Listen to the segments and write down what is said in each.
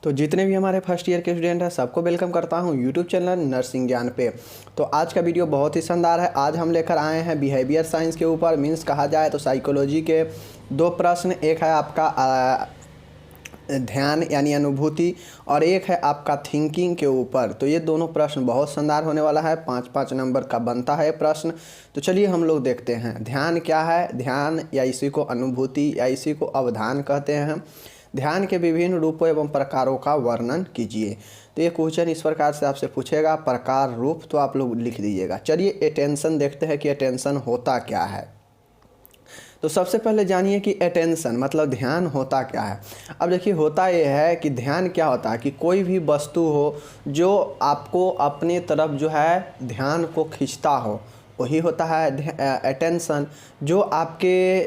तो जितने भी हमारे फर्स्ट ईयर के स्टूडेंट हैं सबको वेलकम करता हूं यूट्यूब चैनल नर्सिंग ज्ञान पे। तो आज का वीडियो बहुत ही शानदार है। आज हम लेकर आए हैं बिहेवियर साइंस के ऊपर, मीन्स कहा जाए तो साइकोलॉजी के दो प्रश्न। एक है आपका ध्यान यानी अनुभूति और एक है आपका थिंकिंग के ऊपर। तो ये दोनों प्रश्न बहुत शानदार होने वाला है, 5-5 नंबर का बनता है प्रश्न। तो चलिए हम लोग देखते हैं ध्यान क्या है। ध्यान या इसी को अनुभूति या इसी को अवधान कहते हैं। ध्यान के विभिन्न रूपों एवं प्रकारों का वर्णन कीजिए। तो ये क्वेश्चन इस प्रकार से आपसे पूछेगा, प्रकार रूप तो आप लोग लिख दीजिएगा। चलिए अटेंशन देखते हैं कि अटेंशन होता क्या है। तो सबसे पहले जानिए कि अटेंशन मतलब ध्यान होता क्या है। अब देखिए होता ये है कि ध्यान क्या होता है कि कोई भी वस्तु हो जो आपको अपनी तरफ जो है ध्यान को खींचता हो, वही होता है अटेंशन। जो आपके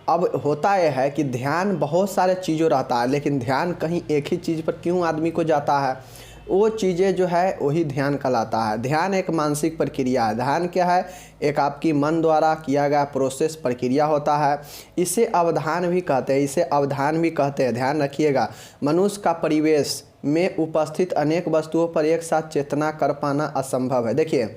अब होता यह है कि ध्यान बहुत सारे चीज़ों रहता है, लेकिन ध्यान कहीं एक ही चीज़ पर क्यों आदमी को जाता है, वो चीज़ें जो है वही ध्यान कहलाता है। ध्यान एक मानसिक प्रक्रिया है। ध्यान क्या है? एक आपकी मन द्वारा किया गया प्रोसेस प्रक्रिया होता है। इसे अवधान भी कहते हैं, इसे अवधान भी कहते हैं। ध्यान रखिएगा, मनुष्य का परिवेश में उपस्थित अनेक वस्तुओं पर एक साथ चेतना कर पाना असंभव है। देखिए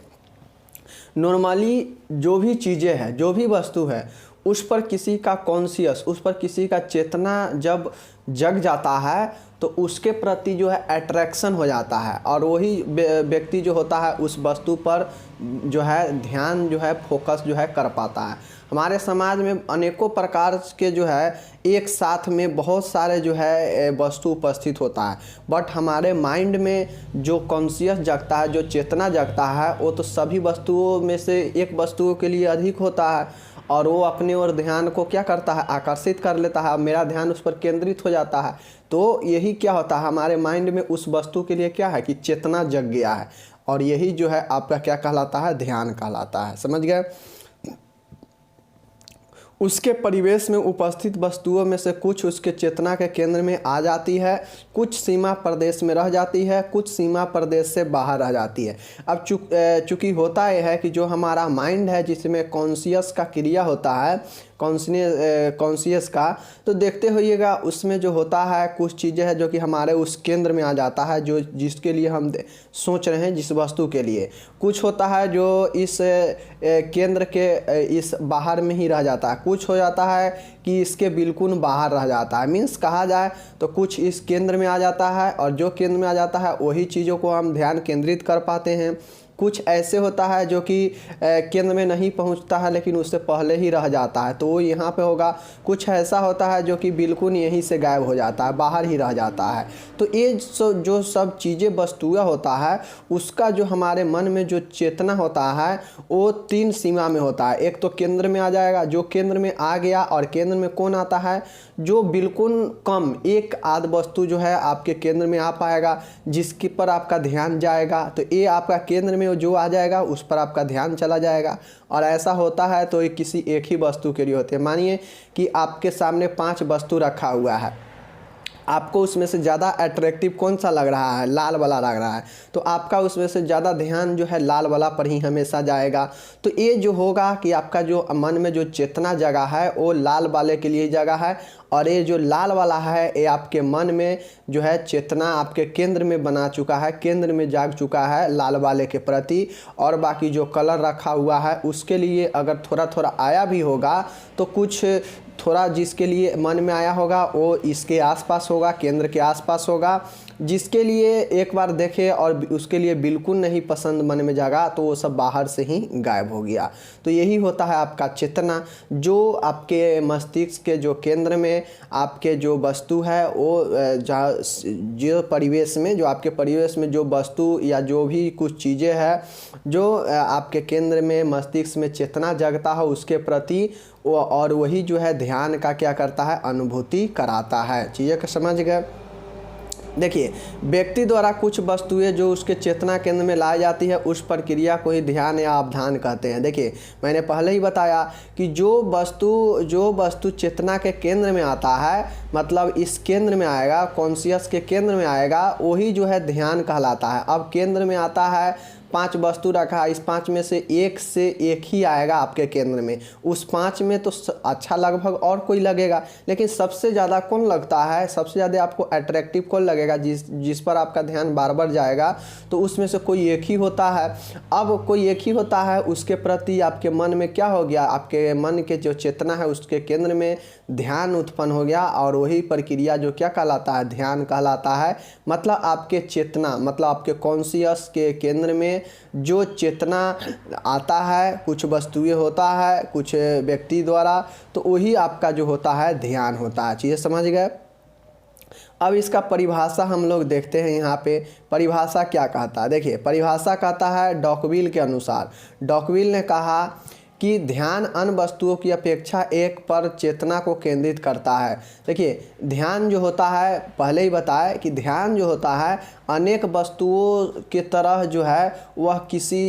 नॉर्मली जो भी चीज़ें हैं, जो भी वस्तु है, उस पर किसी का कॉन्शियस, उस पर किसी का चेतना जब जग जाता है तो उसके प्रति जो है अट्रैक्शन हो जाता है और वही व्यक्ति जो होता है उस वस्तु पर जो है ध्यान जो है फोकस जो है कर पाता है। हमारे समाज में अनेकों प्रकार के जो है एक साथ में बहुत सारे जो है वस्तु उपस्थित होता है, बट हमारे माइंड में जो कॉन्शियस जगता है, जो चेतना जगता है, वो तो सभी वस्तुओं में से एक वस्तुओं के लिए अधिक होता है और वो अपने ओर ध्यान को क्या करता है, आकर्षित कर लेता है। मेरा ध्यान उस पर केंद्रित हो जाता है। तो यही क्या होता है, हमारे माइंड में उस वस्तु के लिए क्या है कि चेतना जग गया है और यही जो है आपका क्या कहलाता है, ध्यान कहलाता है। समझ गए? उसके परिवेश में उपस्थित वस्तुओं में से कुछ उसके चेतना के केंद्र में आ जाती है, कुछ सीमा प्रदेश में रह जाती है, कुछ सीमा प्रदेश से बाहर रह जाती है। अब चूँकि होता यह है कि जो हमारा माइंड है जिसमें कॉन्शियस का क्रिया होता है, कॉन्शियस का, तो देखते होइएगा उसमें जो होता है कुछ चीज़ें हैं जो कि हमारे उस केंद्र में आ जाता है, जो जिसके लिए हम सोच रहे हैं, जिस वस्तु के लिए। कुछ होता है जो इस केंद्र के इस बाहर में ही रह जाता है, कुछ हो जाता है कि इसके बिल्कुल बाहर रह जाता है। मीन्स कहा जाए तो कुछ इस केंद्र में आ जाता है और जो केंद्र में आ जाता है वही चीज़ों को हम ध्यान केंद्रित कर पाते हैं। कुछ ऐसे होता है जो कि केंद्र में नहीं पहुंचता है लेकिन उससे पहले ही रह जाता है, तो वो यहाँ पे होगा। कुछ ऐसा होता है जो कि बिल्कुल यहीं से गायब हो जाता है, बाहर ही रह जाता है। तो ये जो सब चीज़ें वस्तुएं होता है, उसका जो हमारे मन में जो चेतना होता है वो 3 सीमा में होता है। एक तो केंद्र में आ जाएगा, जो केंद्र में आ गया, और केंद्र में कौन आता है, जो बिल्कुल कम एक आध वस्तु जो है आपके केंद्र में आ पाएगा, जिसके पर आपका ध्यान जाएगा। तो ये आपका केंद्र में जो आ जाएगा उस पर आपका ध्यान चला जाएगा। और ऐसा होता है तो ये किसी एक ही वस्तु के लिए होते हैं। मानिए कि आपके सामने 5 वस्तु रखा हुआ है, आपको उसमें से ज़्यादा अट्रैक्टिव कौन सा लग रहा है, लाल वाला लग रहा है, तो आपका उसमें से ज़्यादा ध्यान जो है लाल वाला पर ही हमेशा जाएगा। तो ये जो होगा कि आपका जो मन में जो चेतना जगह है वो लाल वाले के लिए जगह है, और ये जो लाल वाला है ये आपके मन में जो है चेतना आपके केंद्र में बना चुका है, केंद्र में जाग चुका है लाल वाले के प्रति। और बाकी जो कलर रखा हुआ है उसके लिए अगर थोड़ा थोड़ा आया भी होगा तो कुछ थोड़ा जिसके लिए मन में आया होगा वो इसके आसपास होगा, केंद्र के आसपास होगा। जिसके लिए एक बार देखे और उसके लिए बिल्कुल नहीं पसंद मन में जागा तो वो सब बाहर से ही गायब हो गया। तो यही होता है आपका चेतना, जो आपके मस्तिष्क के जो केंद्र में आपके जो वस्तु है वो जो परिवेश में, जो आपके परिवेश में जो वस्तु या जो भी कुछ चीज़ें हैं जो आपके केंद्र में मस्तिष्क में चेतना जगता है उसके प्रति और वही जो है ध्यान का क्या करता है, अनुभूति कराता है। चीज़ें को समझ गए? देखिए व्यक्ति द्वारा कुछ वस्तुएं जो उसके चेतना केंद्र में लाई जाती है उस प्रक्रिया को ही ध्यान या अवधान कहते हैं। देखिए मैंने पहले ही बताया कि जो वस्तु चेतना के केंद्र में आता है मतलब इस केंद्र में आएगा, कॉन्शियस के केंद्र में आएगा, वही जो है ध्यान कहलाता है। अब केंद्र में आता है 5 वस्तु रखा, इस 5 में से एक ही आएगा आपके केंद्र में। उस 5 में तो अच्छा लगभग और कोई लगेगा, लेकिन सबसे ज़्यादा कौन लगता है, सबसे ज़्यादा आपको अट्रैक्टिव कौन लगेगा, जिस पर आपका ध्यान बार बार जाएगा, तो उसमें से कोई एक ही होता है। अब कोई एक ही होता है, उसके प्रति आपके मन में क्या हो गया, आपके मन के जो चेतना है उसके केंद्र में ध्यान उत्पन्न हो गया, और वही प्रक्रिया जो क्या कहलाता है, ध्यान कहलाता है। मतलब आपके चेतना, मतलब आपके कॉन्शियस के केंद्र में जो चेतना आता है, कुछ वस्तुएं होता है कुछ व्यक्ति द्वारा, तो वही आपका जो होता है ध्यान होता है। चीज़ें समझ गए। अब इसका परिभाषा हम लोग देखते हैं। यहाँ पे परिभाषा क्या कहता है, देखिए परिभाषा कहता है डॉकविल के अनुसार। डॉकविल ने कहा कि ध्यान अन्य वस्तुओं की अपेक्षा एक पर चेतना को केंद्रित करता है। देखिए ध्यान जो होता है, पहले ही बताया कि ध्यान जो होता है अनेक वस्तुओं की तरह जो है वह किसी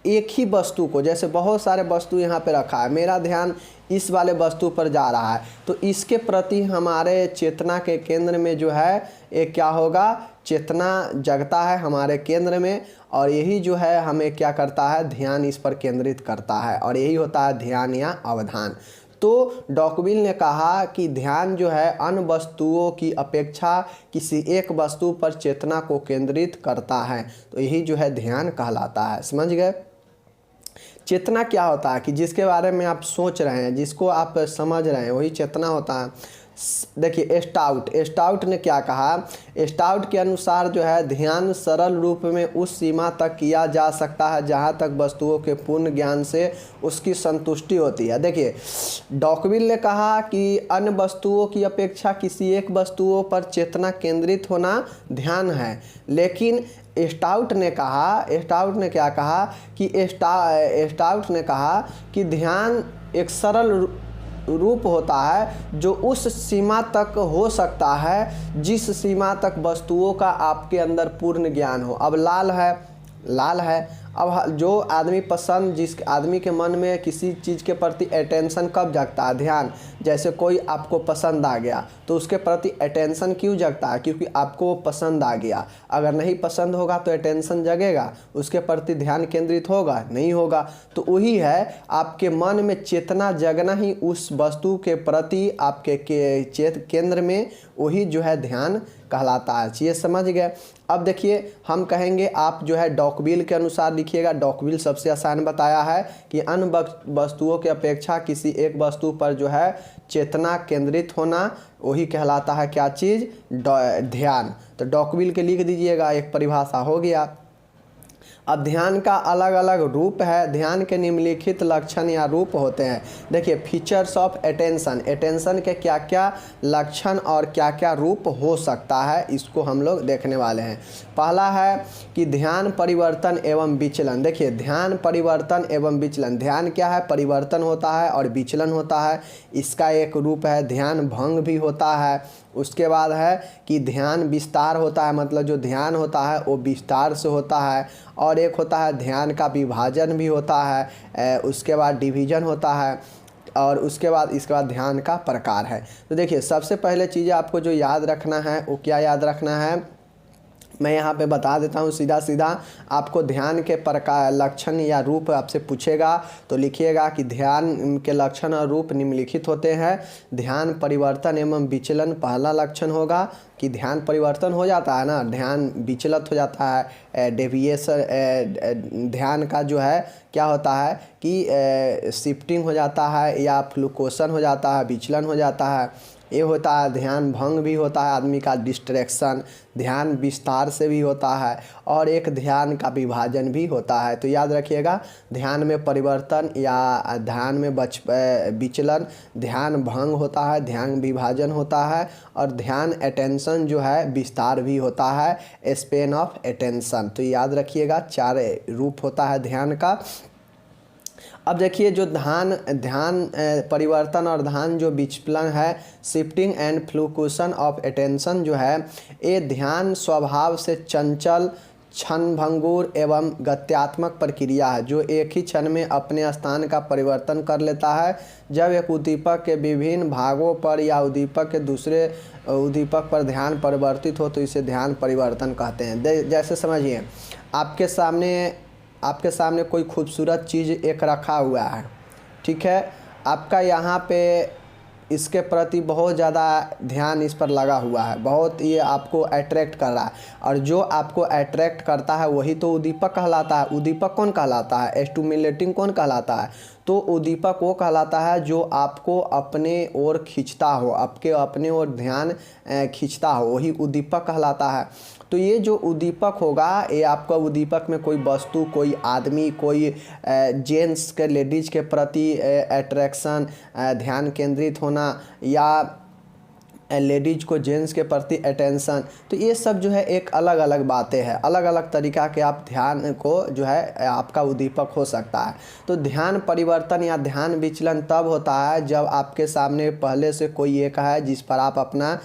एक ही वस्तु को, जैसे बहुत सारे वस्तु यहाँ पे रखा है, मेरा ध्यान इस वाले वस्तु पर जा रहा है, तो इसके प्रति हमारे चेतना के केंद्र में जो है एक क्या होगा, चेतना जगता है हमारे केंद्र में, और यही जो है हमें क्या करता है, ध्यान इस पर केंद्रित करता है, और यही होता है ध्यान या अवधान। तो डॉकविल ने कहा कि ध्यान जो है अन्य वस्तुओं की अपेक्षा किसी एक वस्तु पर चेतना को केंद्रित करता है, तो यही जो है ध्यान कहलाता है। समझ गए। चेतना क्या होता है कि जिसके बारे में आप सोच रहे हैं, जिसको आप समझ रहे हैं, वही चेतना होता है। देखिए स्टाउट ने क्या कहा, स्टाउट के अनुसार जो है ध्यान सरल रूप में उस सीमा तक किया जा सकता है जहां तक वस्तुओं के पूर्ण ज्ञान से उसकी संतुष्टि होती है। देखिए डॉकविल ने कहा कि अन्य वस्तुओं की अपेक्षा किसी एक वस्तुओं पर चेतना केंद्रित होना ध्यान है, लेकिन स्टाउट ने क्या कहा कि स्टाउट ने कहा कि ध्यान एक सरल रूप होता है जो उस सीमा तक हो सकता है जिस सीमा तक वस्तुओं का आपके अंदर पूर्ण ज्ञान हो। अब लाल है, अब जो आदमी पसंद, जिस आदमी के मन में किसी चीज़ के प्रति अटेंशन कब जगता है, ध्यान। जैसे कोई आपको पसंद आ गया तो उसके प्रति अटेंशन क्यों जगता है, क्योंकि आपको पसंद आ गया। अगर नहीं पसंद होगा तो अटेंशन जगेगा, उसके प्रति ध्यान केंद्रित होगा, नहीं होगा। तो वही है आपके मन में चेतना जगना ही उस वस्तु के प्रति आपके केंद्र में, वही जो है ध्यान कहलाता है। ये समझ गए। अब देखिए हम कहेंगे आप जो है डॉकविल के अनुसार लिखिएगा। डॉकविल सबसे आसान बताया है कि अन्य वस्तुओं की अपेक्षा किसी एक वस्तु पर जो है चेतना केंद्रित होना, वही कहलाता है क्या चीज़, ध्यान। तो डॉकविल के लिख दीजिएगा, एक परिभाषा हो गया। अब ध्यान का अलग अलग रूप है। ध्यान के निम्नलिखित लक्षण या रूप होते हैं। देखिए फीचर्स ऑफ अटेंशन के क्या क्या लक्षण और क्या क्या रूप हो सकता है, इसको हम लोग देखने वाले हैं। पहला है कि ध्यान परिवर्तन एवं विचलन। देखिए ध्यान परिवर्तन एवं विचलन, ध्यान क्या है, परिवर्तन होता है और विचलन होता है। इसका एक रूप है ध्यान भंग भी होता है। उसके बाद है कि ध्यान विस्तार होता है, मतलब जो ध्यान होता है वो विस्तार से होता है। और एक होता है ध्यान का विभाजन भी होता है, उसके बाद डिवीजन होता है, और इसके बाद ध्यान का प्रकार है। तो देखिए सबसे पहले चीज़ आपको जो याद रखना है वो क्या याद रखना है, मैं यहाँ पे बता देता हूँ सीधा आपको। ध्यान के प्रकार लक्षण या रूप आपसे पूछेगा तो लिखिएगा कि ध्यान के लक्षण और रूप निम्नलिखित होते हैं। ध्यान परिवर्तन एवं विचलन पहला लक्षण होगा कि ध्यान परिवर्तन हो जाता है ना, ध्यान विचलित हो जाता है, डेविएशन, ध्यान का जो है क्या होता है कि शिफ्टिंग हो जाता है या फ्लुक्चुएशन हो जाता है, विचलन हो जाता है। ये होता है ध्यान भंग भी होता है, आदमी का डिस्ट्रैक्शन। ध्यान विस्तार से भी होता है और एक ध्यान का विभाजन भी होता है। तो याद रखिएगा ध्यान में परिवर्तन या ध्यान में विचलन, ध्यान भंग होता है, ध्यान विभाजन होता है, और ध्यान अटेंशन जो है विस्तार भी होता है, स्पेन ऑफ अटेंशन। तो याद रखिएगा 4 रूप होता है ध्यान का। अब देखिए जो ध्यान परिवर्तन और ध्यान जो विचलन है, शिफ्टिंग एंड फ्लुक्चुएशन ऑफ अटेंशन जो है, ये ध्यान स्वभाव से चंचल, क्षणभंगुर एवं गत्यात्मक प्रक्रिया है जो एक ही क्षण में अपने स्थान का परिवर्तन कर लेता है। जब एक उद्दीपक के विभिन्न भागों पर या उद्दीपक के दूसरे उद्दीपक पर ध्यान परिवर्तित हो तो इसे ध्यान परिवर्तन कहते हैं। जैसे समझिए, आपके सामने कोई खूबसूरत चीज़ एक रखा हुआ है, ठीक है। आपका यहाँ पे इसके प्रति बहुत ज़्यादा ध्यान इस पर लगा हुआ है, बहुत ये आपको अट्रैक्ट कर रहा है, और जो आपको अट्रैक्ट करता है वही तो उद्दीपक कहलाता है। उद्दीपक कौन कहलाता है? स्टिमुलेटिंग कौन कहलाता है? तो उद्दीपक वो कहलाता है जो आपको अपने ओर खींचता हो, आपके अपने ओर ध्यान खींचता हो, वही उद्दीपक कहलाता है। तो ये जो उद्दीपक होगा, ये आपका उद्दीपक में कोई वस्तु, कोई आदमी, कोई जेंट्स के लेडीज़ के प्रति अट्रैक्शन, ध्यान केंद्रित होना, या लेडीज को जेंट्स के प्रति अटेंशन, तो ये सब जो है एक अलग अलग बातें हैं, अलग अलग तरीक़ा के आप ध्यान को जो है आपका उद्दीपक हो सकता है। तो ध्यान परिवर्तन या ध्यान विचलन तब होता है जब आपके सामने पहले से कोई एक है जिस पर आप अपना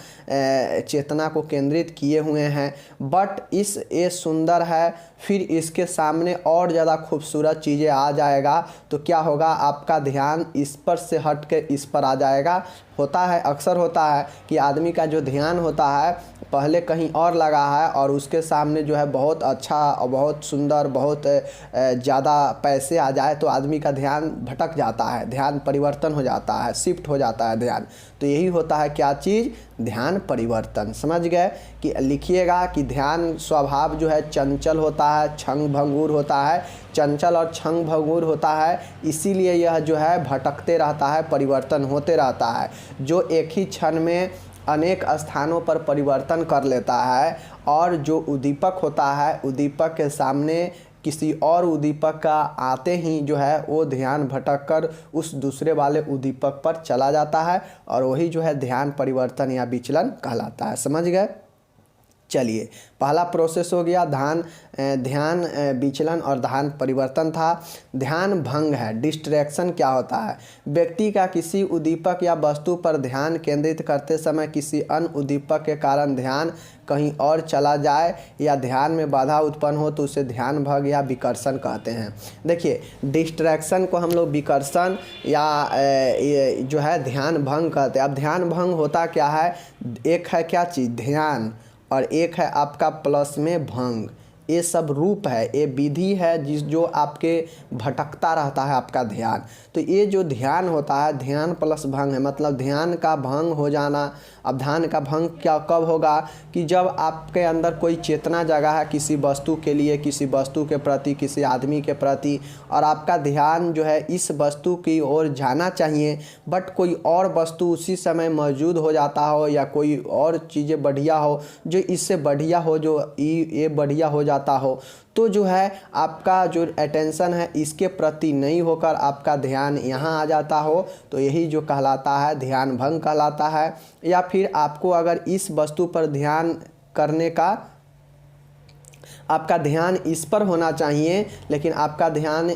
चेतना को केंद्रित किए हुए हैं, बट ये सुंदर है, फिर इसके सामने और ज़्यादा खूबसूरत चीज़ें आ जाएगा तो क्या होगा, आपका ध्यान इस पर से हट के इस पर आ जाएगा। होता है, अक्सर होता है कि आदमी का जो ध्यान होता है पहले कहीं और लगा है और उसके सामने जो है बहुत अच्छा और बहुत सुंदर, बहुत ज़्यादा पैसे आ जाए तो आदमी का ध्यान भटक जाता है, ध्यान परिवर्तन हो जाता है, शिफ्ट हो जाता है ध्यान। तो यही होता है क्या चीज़? ध्यान परिवर्तन। समझ गए? कि लिखिएगा कि ध्यान स्वभाव जो है चंचल होता है, क्षणभंगुर होता है, चंचल और क्षणभंगुर होता है, इसीलिए यह जो है भटकते रहता है, परिवर्तन होते रहता है, जो एक ही क्षण में अनेक स्थानों पर परिवर्तन कर लेता है। और जो उद्दीपक होता है, उद्दीपक के सामने किसी और उद्दीपक का आते ही जो है वो ध्यान भटक कर उस दूसरे वाले उद्दीपक पर चला जाता है, और वही जो है ध्यान परिवर्तन या विचलन कहलाता है। समझ गए? चलिए, पहला प्रोसेस हो गया ध्यान विचलन और ध्यान परिवर्तन था। ध्यान भंग है, डिस्ट्रैक्शन क्या होता है? व्यक्ति का किसी उद्दीपक या वस्तु पर ध्यान केंद्रित करते समय किसी अन्य उद्दीपक के कारण ध्यान कहीं और चला जाए या ध्यान में बाधा उत्पन्न हो तो उसे ध्यान भंग या विकर्षण कहते हैं। देखिए, डिस्ट्रैक्शन को हम लोग विकर्षण या जो है ध्यान भंग कहते हैं। अब ध्यान भंग होता क्या है? एक है क्या चीज़? ध्यान, और एक है आपका प्लस में भंग। ये सब रूप है, ये विधि है जो आपके भटकता रहता है आपका ध्यान। तो ये जो ध्यान होता है, ध्यान प्लस भंग है, मतलब ध्यान का भंग हो जाना। अब ध्यान का भंग क्या कब होगा? कि जब आपके अंदर कोई चेतना जगा है किसी वस्तु के लिए, किसी वस्तु के प्रति, किसी आदमी के प्रति, और आपका ध्यान जो है इस वस्तु की ओर जाना चाहिए, बट कोई और वस्तु उसी समय मौजूद हो जाता हो या कोई और चीज़ें बढ़िया हो जो इससे बढ़िया हो, जो ये बढ़िया हो जाता हो, तो जो है आपका जो अटेंशन है इसके प्रति नहीं होकर आपका ध्यान यहाँ आ जाता हो, तो यही जो कहलाता है ध्यान भंग कहलाता है। या फिर आपको अगर इस वस्तु पर ध्यान करने का, आपका ध्यान इस पर होना चाहिए लेकिन आपका ध्यान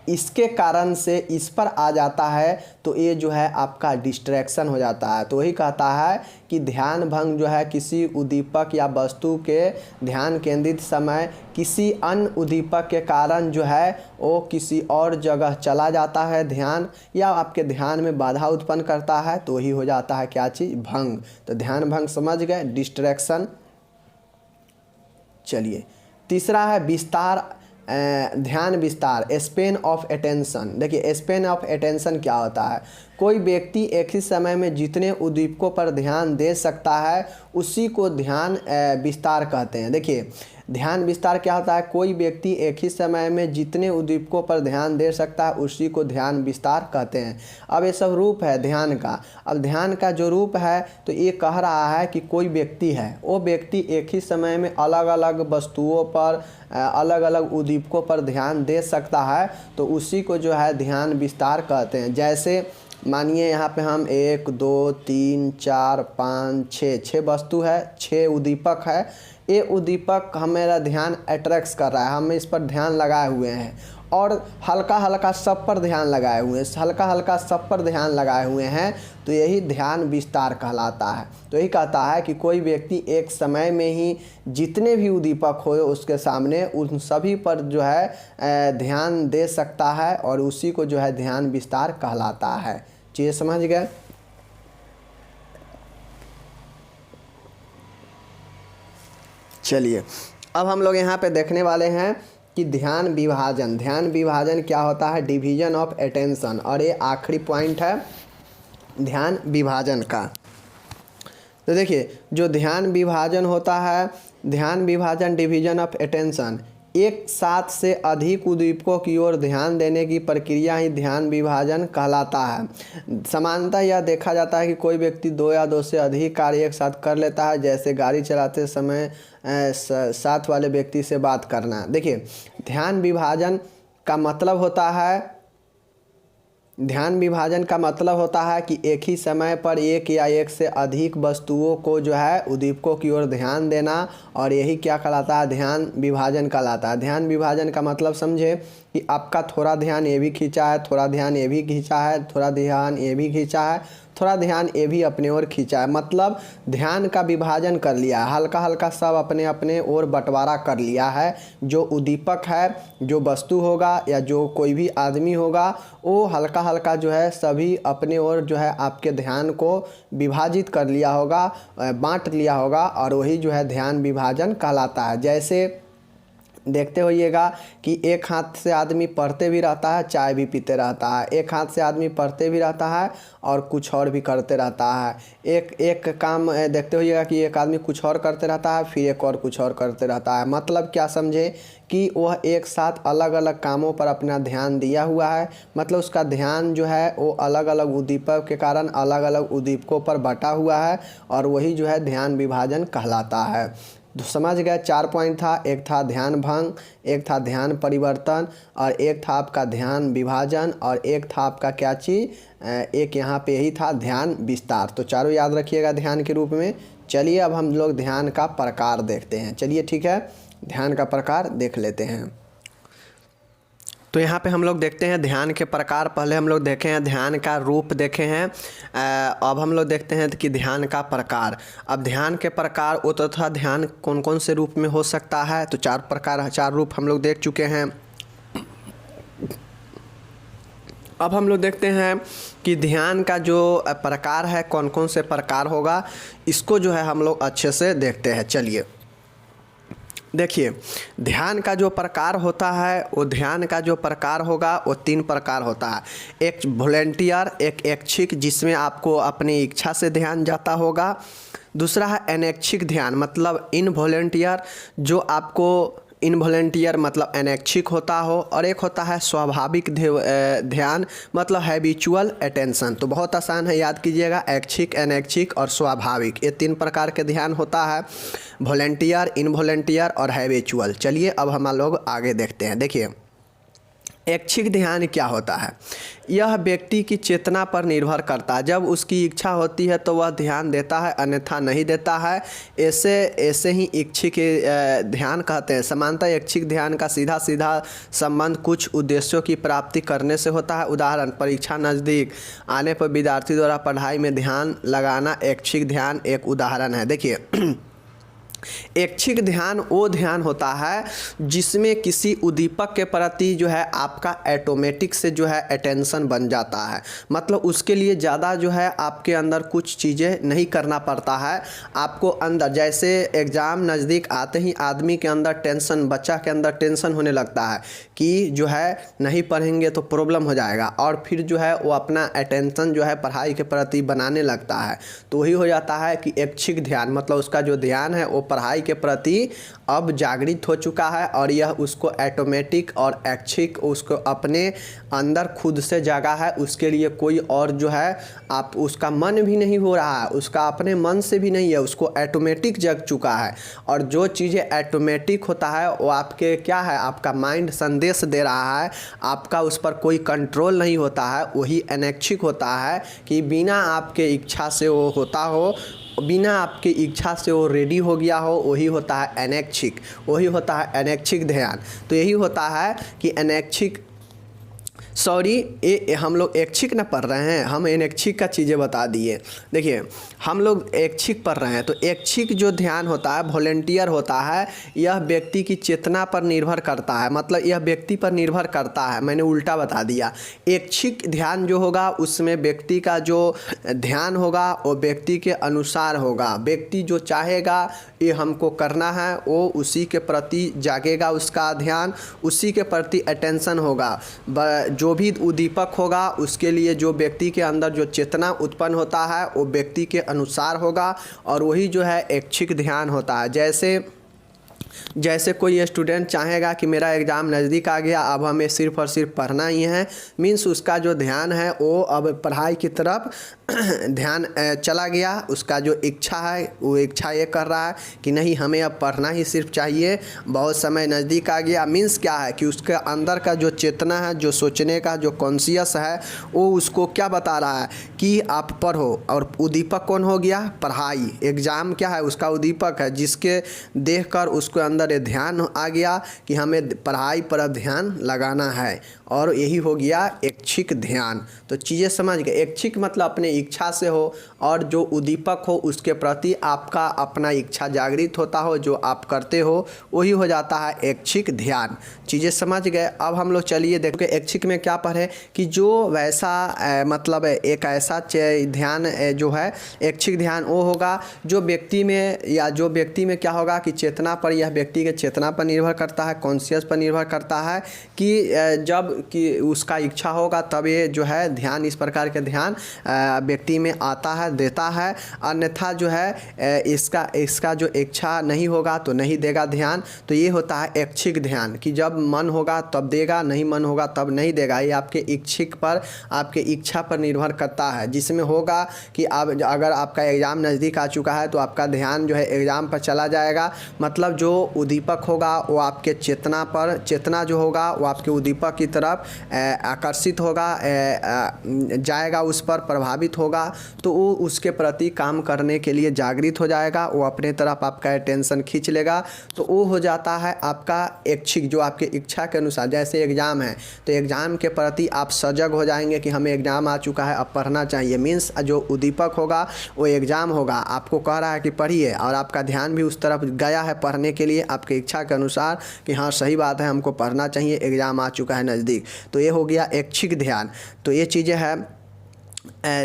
इसके कारण से इस पर आ जाता है, तो ये जो है आपका डिस्ट्रैक्शन हो जाता है। तो वही कहता है कि ध्यान भंग जो है किसी उद्दीपक या वस्तु के ध्यान केंद्रित समय किसी अन्य उद्दीपक के कारण जो है वो किसी और जगह चला जाता है ध्यान, या आपके ध्यान में बाधा उत्पन्न करता है, तो वही हो जाता है क्या चीज़? भंग। तो ध्यान भंग समझ गए, डिस्ट्रैक्शन। चलिए, तीसरा है विस्तार, ध्यान विस्तार, स्पेन ऑफ अटेंशन। देखिए, स्पेन ऑफ अटेंशन क्या होता है? कोई व्यक्ति एक ही समय में जितने उद्दीपकों पर ध्यान दे सकता है उसी को ध्यान विस्तार कहते हैं। देखिए, ध्यान विस्तार क्या होता है? कोई व्यक्ति एक ही समय में जितने उद्दीपकों पर ध्यान दे सकता है उसी को ध्यान विस्तार कहते हैं। अब ये सब रूप है ध्यान का। अब ध्यान का जो रूप है तो ये कह रहा है कि कोई व्यक्ति है, वो व्यक्ति एक ही समय में अलग अलग वस्तुओं पर, अलग अलग उद्दीपकों पर ध्यान दे सकता है, तो उसी को जो है ध्यान विस्तार कहते हैं। जैसे मानिए यहाँ पे हम 1 2 3 4 5 6 वस्तु है, 6 उद्दीपक है। ये उद्दीपक हमारा ध्यान अट्रैक्ट कर रहा है, हम इस पर ध्यान लगाए हुए हैं, और हल्का हल्का सब पर ध्यान लगाए हुए हैं, हल्का हल्का सब पर ध्यान लगाए हुए हैं, तो यही ध्यान विस्तार कहलाता है। तो यही कहता है कि कोई व्यक्ति एक समय में ही जितने भी उद्दीपक हो उसके सामने उन सभी पर जो है ध्यान दे सकता है, और उसी को जो है ध्यान विस्तार कहलाता है। चीज़ समझ गए। चलिए अब हम लोग यहाँ पे देखने वाले हैं कि ध्यान विभाजन। ध्यान विभाजन क्या होता है? Division of attention. और ये आखिरी पॉइंट है ध्यान विभाजन का। तो देखिए जो ध्यान विभाजन होता है, ध्यान विभाजन डिवीजन ऑफ अटेंशन, एक साथ से अधिक उद्दीपकों की ओर ध्यान देने की प्रक्रिया ही ध्यान विभाजन कहलाता है। सामान्यतः यह देखा जाता है कि कोई व्यक्ति 2 या 2 से अधिक कार्य एक साथ कर लेता है, जैसे गाड़ी चलाते समय साथ वाले व्यक्ति से बात करना। देखिए ध्यान विभाजन का मतलब होता है, ध्यान विभाजन का मतलब होता है कि एक ही समय पर एक या एक से अधिक वस्तुओं को जो है उद्दीपकों की ओर ध्यान देना, और यही क्या कहलाता है? ध्यान विभाजन कहलाता है। ध्यान विभाजन का मतलब समझे कि आपका थोड़ा ध्यान ये भी खींचा है, थोड़ा ध्यान ये भी खींचा है, थोड़ा ध्यान ये भी खींचा है, थोड़ा ध्यान ये भी अपने ओर खींचा है। मतलब ध्यान का विभाजन कर लिया है, हल्का हल्का सब अपने अपने ओर बंटवारा कर लिया है। जो उद्दीपक है, जो वस्तु होगा या जो कोई भी आदमी होगा, वो हल्का हल्का जो है सभी अपने ओर जो है आपके ध्यान को विभाजित कर लिया होगा, बांट लिया होगा, और वही जो है ध्यान विभाजन कहलाता है। जैसे देखते होइएगा कि एक हाथ से आदमी पढ़ते भी रहता है, चाय भी पीते रहता है, एक हाथ से आदमी पढ़ते भी रहता है और कुछ और भी करते रहता है। एक काम देखते होइएगा कि एक आदमी कुछ और करते रहता है, फिर एक और कुछ और करते रहता है। मतलब क्या समझे कि वह एक साथ अलग अलग कामों पर अपना ध्यान दिया हुआ है। मतलब उसका ध्यान जो है वो अलग अलग उद्दीपक के कारण अलग अलग उद्दीपकों पर बटा हुआ है, और वही जो है ध्यान विभाजन कहलाता है। तो समझ गए 4 पॉइंट था। एक था ध्यान भंग, एक था ध्यान परिवर्तन, और एक था आपका ध्यान विभाजन, और एक था आपका क्या चीज़, एक यहाँ पे ही था ध्यान विस्तार। तो चारों याद रखिएगा ध्यान के रूप में। चलिए अब हम लोग ध्यान का प्रकार देखते हैं। चलिए ठीक है, ध्यान का प्रकार देख लेते हैं। तो यहाँ पे हम लोग देखते हैं ध्यान के प्रकार। पहले हम लोग देखे हैं ध्यान का रूप देखे हैं, अब हम लोग देखते हैं कि ध्यान का प्रकार। अब ध्यान के प्रकार वो तथा ध्यान कौन कौन से रूप में हो सकता है, तो 4 प्रकार, 4 रूप हम लोग देख चुके हैं। अब हम लोग देखते हैं कि ध्यान का जो प्रकार है, कौन कौन से प्रकार होगा, इसको जो है हम लोग अच्छे से देखते हैं। चलिए देखिए ध्यान का जो प्रकार होता है, वो ध्यान का जो प्रकार होगा वो 3 प्रकार होता है। एक वॉलंटियर, एक ऐच्छिक जिसमें आपको अपनी इच्छा से ध्यान जाता होगा। दूसरा है अनैच्छिक ध्यान, मतलब इनवॉलंटियर, जो आपको इनवॉलंटियर मतलब अनैच्छिक होता हो। और एक होता है स्वाभाविक ध्यान, मतलब हैबिचुअल अटेंशन। तो बहुत आसान है, याद कीजिएगा, ऐच्छिक, अनैच्छिक और स्वाभाविक, ये 3 प्रकार के ध्यान होता है, वॉलंटियर, इनवॉलंटियर और हैबिचुअल। चलिए अब हम लोग आगे देखते हैं। देखिए ऐच्छिक ध्यान क्या होता है? यह व्यक्ति की चेतना पर निर्भर करता है। जब उसकी इच्छा होती है तो वह ध्यान देता है, अन्यथा नहीं देता है। ऐसे ही इच्छिक ध्यान कहते हैं। समानतः ऐच्छिक ध्यान का सीधा सीधा संबंध कुछ उद्देश्यों की प्राप्ति करने से होता है। उदाहरण, परीक्षा नज़दीक आने पर विद्यार्थी द्वारा पढ़ाई में ध्यान लगाना ऐच्छिक ध्यान एक उदाहरण है। देखिए ऐच्छिक ध्यान वो ध्यान होता है जिसमें किसी उद्दीपक के प्रति जो है आपका ऑटोमेटिक से जो है अटेंशन बन जाता है। मतलब उसके लिए ज़्यादा जो है आपके अंदर कुछ चीज़ें नहीं करना पड़ता है। आपको अंदर, जैसे एग्ज़ाम नज़दीक आते ही आदमी के अंदर टेंशन, बच्चा के अंदर टेंशन होने लगता है कि जो है नहीं पढ़ेंगे तो प्रॉब्लम हो जाएगा, और फिर जो है वो अपना अटेंशन जो है पढ़ाई के प्रति बनाने लगता है। तो वही हो जाता है कि ऐच्छिक ध्यान, मतलब उसका जो ध्यान है वो पढ़ाई के प्रति अब जागृत हो चुका है, और यह उसको ऑटोमेटिक और ऐच्छिक उसको अपने अंदर खुद से जागा है। उसके लिए कोई और जो है आप उसका मन भी नहीं हो रहा है, उसका अपने मन से भी नहीं है, उसको ऑटोमेटिक जग चुका है। और जो चीज़ें ऑटोमेटिक होता है वो आपके क्या है, आपका माइंड संदेश दे रहा है, आपका उस पर कोई कंट्रोल नहीं होता है। वही अनैच्छिक होता है कि बिना आपके इच्छा से वो होता हो, बिना आपकी इच्छा से वो रेडी हो गया हो, वही होता है अनैच्छिक, वही होता है अनैच्छिक ध्यान। तो यही होता है कि अनैच्छिक, सॉरी ये हम लोग ऐच्छिक ना पढ़ रहे हैं, हम अनैच्छिक का चीज़ें बता दिए। देखिए हम लोग ऐच्छिक पढ़ रहे हैं, तो ऐच्छिक जो ध्यान होता है वॉलंटियर होता है, यह व्यक्ति की चेतना पर निर्भर करता है, मतलब यह व्यक्ति पर निर्भर करता है, मैंने उल्टा बता दिया। ऐच्छिक ध्यान जो होगा उसमें व्यक्ति का जो ध्यान होगा वो व्यक्ति के अनुसार होगा, व्यक्ति जो चाहेगा ये हमको करना है वो उसी के प्रति जागेगा, उसका ध्यान उसी के प्रति अटेंशन होगा। जो भी उद्दीपक होगा उसके लिए जो व्यक्ति के अंदर जो चेतना उत्पन्न होता है वो व्यक्ति के अनुसार होगा, और वही जो है ऐच्छिक ध्यान होता है। जैसे कोई स्टूडेंट चाहेगा कि मेरा एग्ज़ाम नज़दीक आ गया, अब हमें सिर्फ़ और सिर्फ पढ़ना ही है, मीन्स उसका जो ध्यान है वो अब पढ़ाई की तरफ ध्यान चला गया, उसका जो इच्छा है वो इच्छा ये कर रहा है कि नहीं हमें अब पढ़ना ही सिर्फ चाहिए, बहुत समय नज़दीक आ गया। मीन्स क्या है कि उसके अंदर का जो चेतना है, जो सोचने का जो कॉन्शियस है, वो उसको क्या बता रहा है कि आप पढ़ो। और उद्दीपक कौन हो गया? पढ़ाई। एग्ज़ाम क्या है? उसका उद्दीपक है, जिसके देखकर उसके अंदर ये ध्यान आ गया कि हमें पढ़ाई पर अब ध्यान लगाना है, और यही हो गया ऐच्छिक ध्यान। तो चीज़ें समझ गए। ऐच्छिक मतलब अपने इच्छा से हो, और जो उद्दीपक हो उसके प्रति आपका अपना इच्छा जागृत होता हो, जो आप करते हो वही हो जाता है ऐच्छिक ध्यान। चीज़ें समझ गए। अब हम लोग चलिए देखो ऐच्छिक में क्या पढ़े कि जो वैसा मतलब एक ऐसा ध्यान जो है ऐच्छिक ध्यान वो होगा जो व्यक्ति में, या जो व्यक्ति में क्या होगा कि चेतना पर, यह व्यक्ति के चेतना पर निर्भर करता है, कॉन्शियस पर निर्भर करता है कि जब कि उसका इच्छा होगा तब ये जो है ध्यान, इस प्रकार के ध्यान व्यक्ति में आता है, देता है। अन्यथा जो है इसका जो इच्छा नहीं होगा तो नहीं देगा ध्यान। तो ये होता है ऐच्छिक ध्यान कि जब मन होगा तब देगा, नहीं मन होगा तब नहीं देगा। ये आपके इच्छिक पर, आपके इच्छा पर निर्भर करता है, जिसमें होगा कि आप अगर आपका एग्ज़ाम नज़दीक आ चुका है तो आपका ध्यान जो है एग्ज़ाम पर चला जाएगा, मतलब जो उद्दीपक होगा वो आपके चेतना पर, चेतना जो होगा वो आपके उद्दीपक की तरफ आकर्षित होगा, जाएगा, उस पर प्रभावित होगा, तो वो उसके प्रति काम करने के लिए जागृत हो जाएगा, वो अपने तरफ आपका अटेंशन खींच लेगा। तो वो हो जाता है आपका ऐच्छिक, जो आपके इच्छा के अनुसार। जैसे एग्ज़ाम है तो एग्ज़ाम के प्रति आप सजग हो जाएंगे कि हमें एग्ज़ाम आ चुका है, अब पढ़ना चाहिए। मीन्स जो उद्दीपक होगा वो एग्ज़ाम होगा, आपको कह रहा है कि पढ़िए, और आपका ध्यान भी उस तरफ गया है पढ़ने के लिए आपके इच्छा के अनुसार कि हाँ सही बात है, हमको पढ़ना चाहिए, एग्ज़ाम आ चुका है नज़दीक। तो ये हो गया ऐच्छिक ध्यान। तो ये चीज़ें हैं,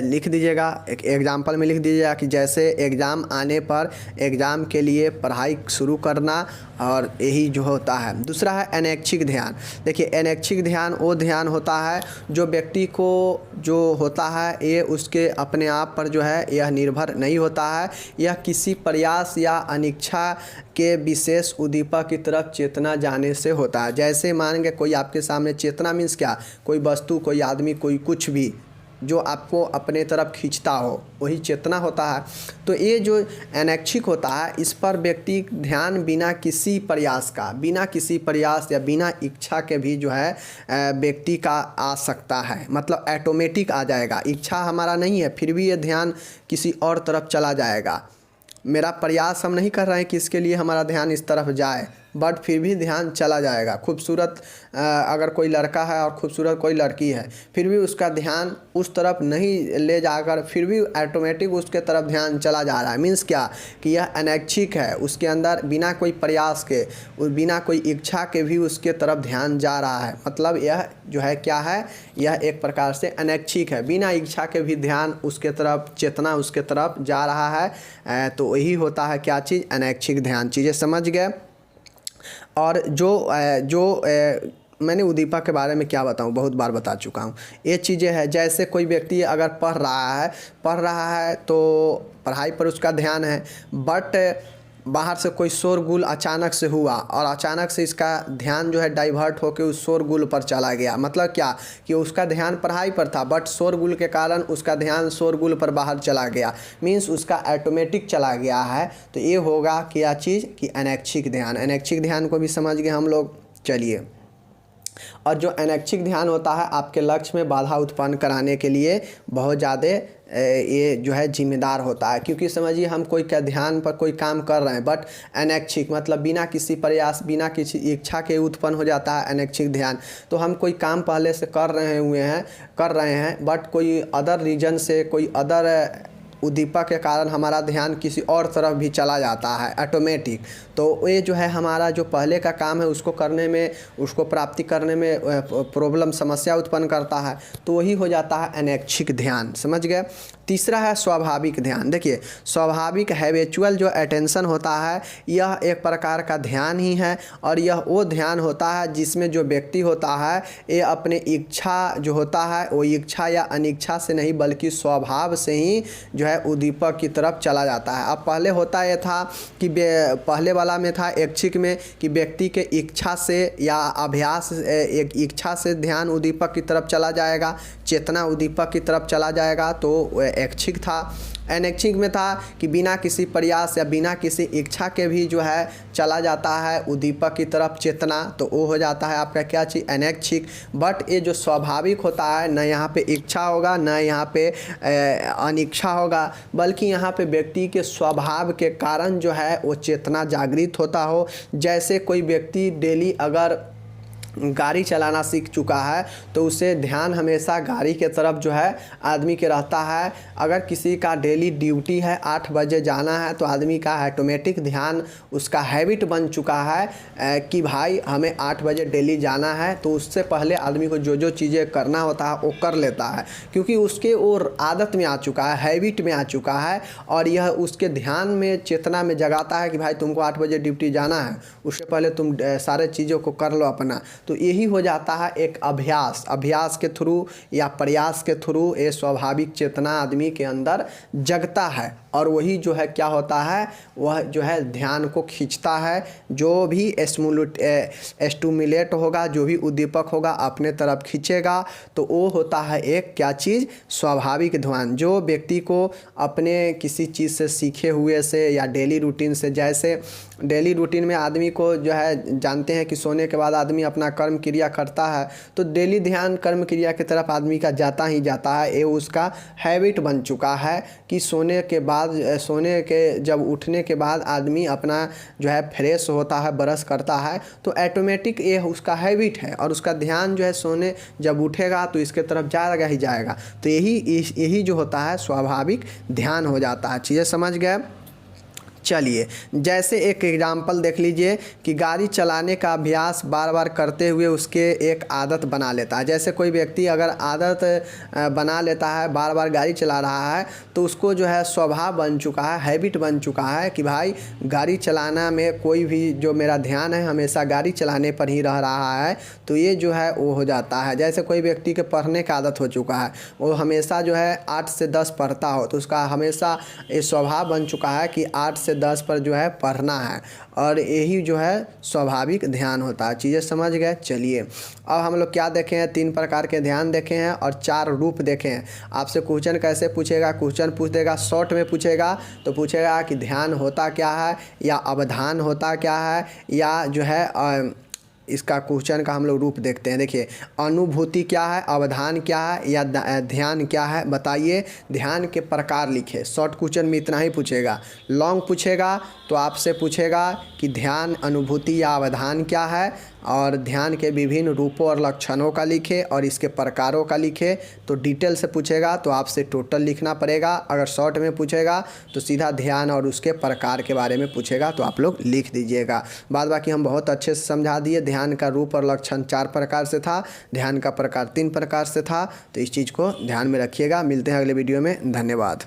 लिख दीजिएगा, एक एग्जाम्पल में लिख दीजिएगा कि जैसे एग्ज़ाम आने पर एग्ज़ाम के लिए पढ़ाई शुरू करना, और यही जो होता है। दूसरा है अनैच्छिक ध्यान। देखिए अनैच्छिक ध्यान वो ध्यान होता है जो व्यक्ति को जो होता है ये उसके अपने आप पर जो है यह निर्भर नहीं होता है, यह किसी प्रयास या अनिच्छा के विशेष उद्दीपक की तरफ चेतना जाने से होता है। जैसे मान के कोई आपके सामने, चेतना मीन्स क्या? कोई वस्तु, कोई आदमी, कोई कुछ भी जो आपको अपने तरफ खींचता हो, वही चेतना होता है। तो ये जो अनैच्छिक होता है इस पर व्यक्ति ध्यान बिना किसी प्रयास का, बिना किसी प्रयास या बिना इच्छा के भी जो है व्यक्ति का आ सकता है, मतलब ऑटोमेटिक आ जाएगा। इच्छा हमारा नहीं है फिर भी ये ध्यान किसी और तरफ चला जाएगा। मेरा प्रयास हम नहीं कर रहे हैं कि इसके लिए हमारा ध्यान इस तरफ जाए, बट फिर भी ध्यान चला जाएगा। खूबसूरत अगर कोई लड़का है और खूबसूरत कोई लड़की है, फिर भी उसका ध्यान उस तरफ नहीं ले जाकर फिर भी ऑटोमेटिक उसके तरफ ध्यान चला जा रहा है। मीन्स क्या कि यह अनैच्छिक है, उसके अंदर बिना कोई प्रयास के, बिना कोई इच्छा के भी उसके तरफ ध्यान जा रहा है। मतलब यह जो है क्या है, यह एक प्रकार से अनैच्छिक है, बिना इच्छा के भी ध्यान उसके तरफ, चेतना उसके तरफ जा रहा है। तो यही होता है क्या चीज़? अनैच्छिक ध्यान। चीज़ें समझ गए। और जो मैंने उद्दीपक के बारे में क्या बताऊं, बहुत बार बता चुका हूं। ये चीज़ें हैं जैसे कोई व्यक्ति अगर पढ़ रहा है तो पढ़ाई पर उसका ध्यान है, बट बाहर से कोई शोरगुल अचानक से हुआ और अचानक से इसका ध्यान जो है डाइवर्ट होकर उस शोरगुल पर चला गया। मतलब क्या कि उसका ध्यान पढ़ाई पर था, बट शोरगुल के कारण उसका ध्यान शोरगुल पर बाहर चला गया, मीन्स उसका ऑटोमेटिक चला गया है। तो ये होगा क्या चीज़ कि अनैच्छिक ध्यान। अनैच्छिक ध्यान को भी समझ गए हम लोग। चलिए और जो अनैच्छिक ध्यान होता है आपके लक्ष्य में बाधा उत्पन्न कराने के लिए बहुत ज़्यादा ये जो है जिम्मेदार होता है। क्योंकि समझिए हम कोई का ध्यान पर कोई काम कर रहे हैं, बट अनैच्छिक मतलब बिना किसी प्रयास बिना किसी इच्छा के उत्पन्न हो जाता है अनैच्छिक ध्यान। तो हम कोई काम पहले से कर रहे हैं बट कोई अदर रीजन से कोई अदर उद्दीपक के कारण हमारा ध्यान किसी और तरफ भी चला जाता है ऑटोमेटिक। तो ये जो है हमारा जो पहले का काम है उसको करने में, उसको प्राप्ति करने में प्रॉब्लम समस्या उत्पन्न करता है। तो वही हो जाता है अनैच्छिक ध्यान। समझ गए। तीसरा है स्वाभाविक ध्यान। देखिए स्वाभाविक हैबिचुअल जो अटेंशन होता है यह एक प्रकार का ध्यान ही है, और यह वो ध्यान होता है जिसमें जो व्यक्ति होता है ये अपने इच्छा जो होता है वो इच्छा या अनिच्छा से नहीं बल्कि स्वभाव से ही जो है उद्दीपक की तरफ चला जाता है। अब पहले होता यह था कि पहले वाला में था ऐच्छिक में कि व्यक्ति के इच्छा से या अभ्यास एक इच्छा से ध्यान उद्दीपक की तरफ चला जाएगा, चेतना उद्दीपक की तरफ चला जाएगा, तो ऐच्छिक था। अनैच्छिक में था कि बिना किसी प्रयास या बिना किसी इच्छा के भी जो है चला जाता है उद्दीपक की तरफ चेतना, तो वो हो जाता है आपका क्या चीज़ अनैच्छिक। बट ये जो स्वाभाविक होता है न यहाँ पे इच्छा होगा न यहाँ पे अनिच्छा होगा, बल्कि यहाँ पे व्यक्ति के स्वभाव के कारण जो है वो चेतना जागृत होता हो। जैसे कोई व्यक्ति डेली अगर गाड़ी चलाना सीख चुका है तो उसे ध्यान हमेशा गाड़ी के तरफ जो है आदमी के रहता है। अगर किसी का डेली ड्यूटी है 8 बजे जाना है तो आदमी का ऑटोमेटिक ध्यान उसका हैबिट बन चुका है कि भाई हमें 8 बजे डेली जाना है, तो उससे पहले आदमी को जो जो चीज़ें करना होता है वो कर लेता है, क्योंकि उसके वो आदत में आ चुका है, हैबिट में आ चुका है, और यह उसके ध्यान में चेतना में जगाता है कि भाई तुमको 8 बजे ड्यूटी जाना है, उससे पहले तुम सारे चीज़ों को कर लो अपना। तो यही हो जाता है एक अभ्यास के थ्रू या प्रयास के थ्रू ये स्वाभाविक चेतना आदमी के अंदर जगता है, और वही जो है क्या होता है वह जो है ध्यान को खींचता है। जो भी एस्टुमुलेट होगा, जो भी उद्दीपक होगा अपने तरफ खींचेगा, तो वो होता है एक क्या चीज़ स्वाभाविक ध्यान, जो व्यक्ति को अपने किसी चीज़ से सीखे हुए से या डेली रूटीन से, जैसे डेली रूटीन में आदमी को जो है जानते हैं कि सोने के बाद आदमी अपना कर्म क्रिया करता है, तो डेली ध्यान कर्म क्रिया की तरफ आदमी का जाता ही जाता है। ये उसका हैबिट बन चुका है कि सोने के जब उठने के बाद आदमी अपना जो है फ्रेश होता है, ब्रश करता है, तो ऑटोमेटिक ये उसका हैबिट है, और उसका ध्यान जो है सोने जब उठेगा तो इसके तरफ जाएगा ही जाएगा। तो यही जो होता है स्वाभाविक ध्यान हो जाता है। चीज़ें समझ गए। चलिए जैसे एक एग्जाम्पल देख लीजिए कि गाड़ी चलाने का अभ्यास बार बार करते हुए उसके एक आदत बना लेता है। जैसे कोई व्यक्ति अगर आदत बना लेता है, बार बार गाड़ी चला रहा है, तो उसको जो है स्वभाव बन चुका है, हैबिट बन चुका है कि भाई गाड़ी चलाना में कोई भी जो मेरा ध्यान है हमेशा गाड़ी चलाने पर ही रह रहा है, तो ये जो है वो हो जाता है। जैसे कोई व्यक्ति के पढ़ने का आदत हो चुका है, वो हमेशा जो है 8 से 10 पढ़ता हो, तो उसका हमेशा ये स्वभाव बन चुका है कि 8 से 10 पर जो है पढ़ना है, और यही जो है स्वाभाविक ध्यान होता है। चीज़ें समझ गए। चलिए अब हम लोग क्या देखे हैं, 3 प्रकार के ध्यान देखे हैं और 4 रूप देखे हैं। आपसे क्वेश्चन कैसे पूछेगा, क्वेश्चन पूछ देगा शॉर्ट में पूछेगा, तो पूछेगा कि ध्यान होता क्या है, या अवधान होता क्या है, या जो है इसका क्वेश्चन का हम लोग रूप देखते हैं। देखिए अनुभूति क्या है, अवधान क्या है, या ध्यान क्या है, बताइए। ध्यान के प्रकार लिखे। शॉर्ट क्वेश्चन में इतना ही पूछेगा। लॉन्ग पूछेगा तो आपसे पूछेगा कि ध्यान, अनुभूति या अवधान क्या है, और ध्यान के विभिन्न रूपों और लक्षणों का लिखे और इसके प्रकारों का लिखे। तो डिटेल से पूछेगा तो आपसे टोटल लिखना पड़ेगा। अगर शॉर्ट में पूछेगा तो सीधा ध्यान और उसके प्रकार के बारे में पूछेगा तो आप लोग लिख दीजिएगा। बाद बाकी हम बहुत अच्छे से समझा दिए। ध्यान का रूप और लक्षण 4 प्रकार से था, ध्यान का प्रकार 3 प्रकार से था। तो इस चीज़ को ध्यान में रखिएगा। मिलते हैं अगले वीडियो में। धन्यवाद।